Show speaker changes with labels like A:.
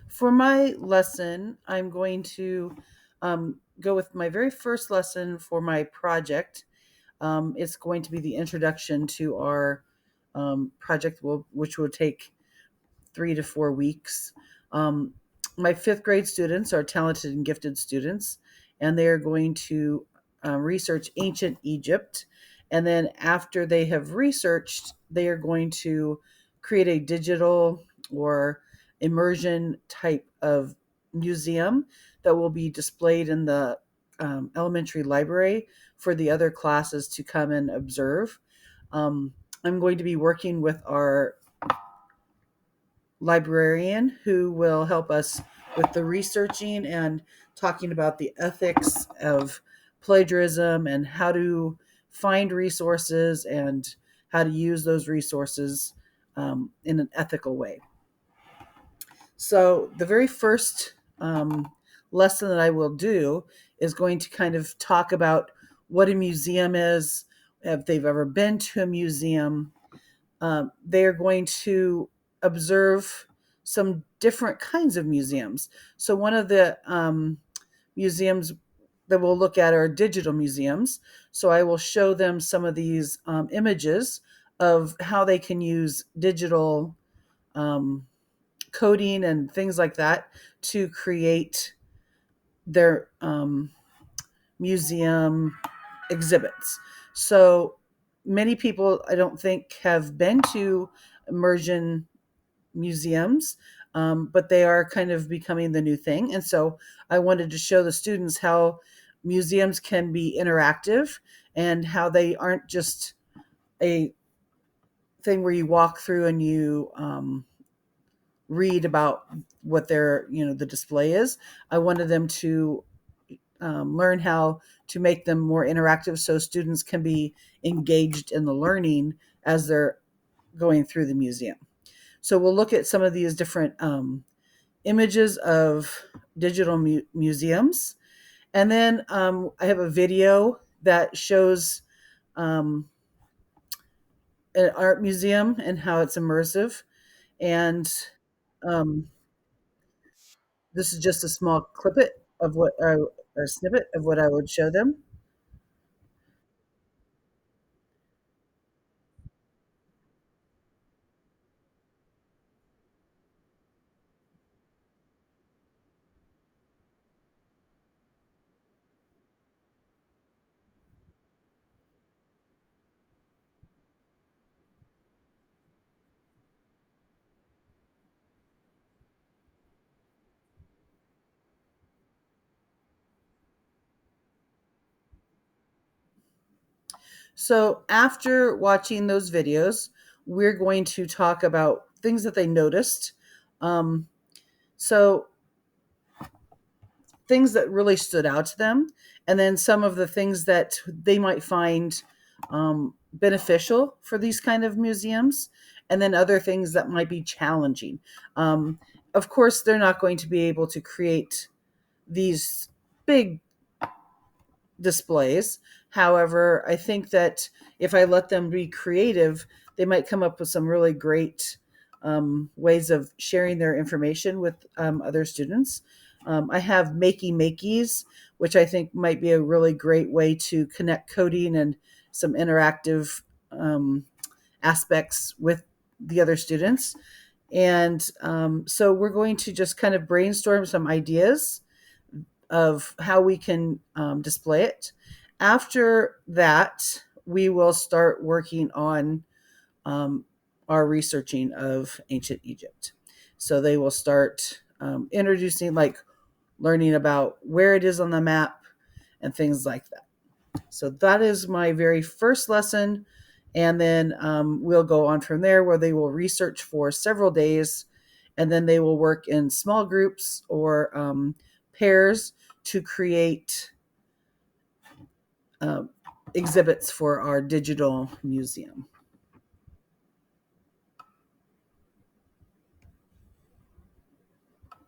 A: For my lesson, I'm going to go with my very first lesson for my project. It's going to be the introduction to our project, which will take 3 to 4 weeks. Um, my fifth grade students are talented and gifted students, and they are going to research ancient Egypt. And then after they have researched, they are going to create a digital or immersion type of museum that will be displayed in the elementary library for the other classes to come and observe. Um, I'm going to be working with our librarian who will help us with the researching and talking about the ethics of plagiarism and how to find resources and how to use those resources in an ethical way. So, the very first lesson that I will do is going to kind of talk about what a museum is, if they've ever been to a museum. They are going to observe some different kinds of museums. So, one of the museums that we'll look at are digital museums. So, I will show them some of these images of how they can use digital um, coding and things like that to create their museum exhibits. So, many people, I don't think, have been to immersion museums, but they are kind of becoming the new thing. And so I wanted to show the students how museums can be interactive and how they aren't just a thing where you walk through and you read about what the display is. I wanted them to learn how to make them more interactive so students can be engaged in the learning as they're going through the museum. So we'll look at some of these different images of digital museums. And then I have a video that shows um, an art museum and how it's immersive. And um, this is just a small clippet of or snippet of what I would show them. So after watching those videos, we're going to talk about things that they noticed. Um, so things that really stood out to them, and then some of the things that they might find beneficial for these kind of museums, and then other things that might be challenging. Um, of course, they're not going to be able to create these big displays. However, I think that if I let them be creative, they might come up with some really great ways of sharing their information with other students. I have makey makeys, which I think might be a really great way to connect coding and some interactive aspects with the other students. And so we're going to just kind of brainstorm some ideas of how we can display it. After that, we will start working on um, our researching of ancient Egypt. So they will start introducing, like learning about where it is on the map and things like that. So that is my very first lesson. And then we'll go on from there where they will research for several days. And then they will work in small groups or pairs to create uh, exhibits for our digital museum.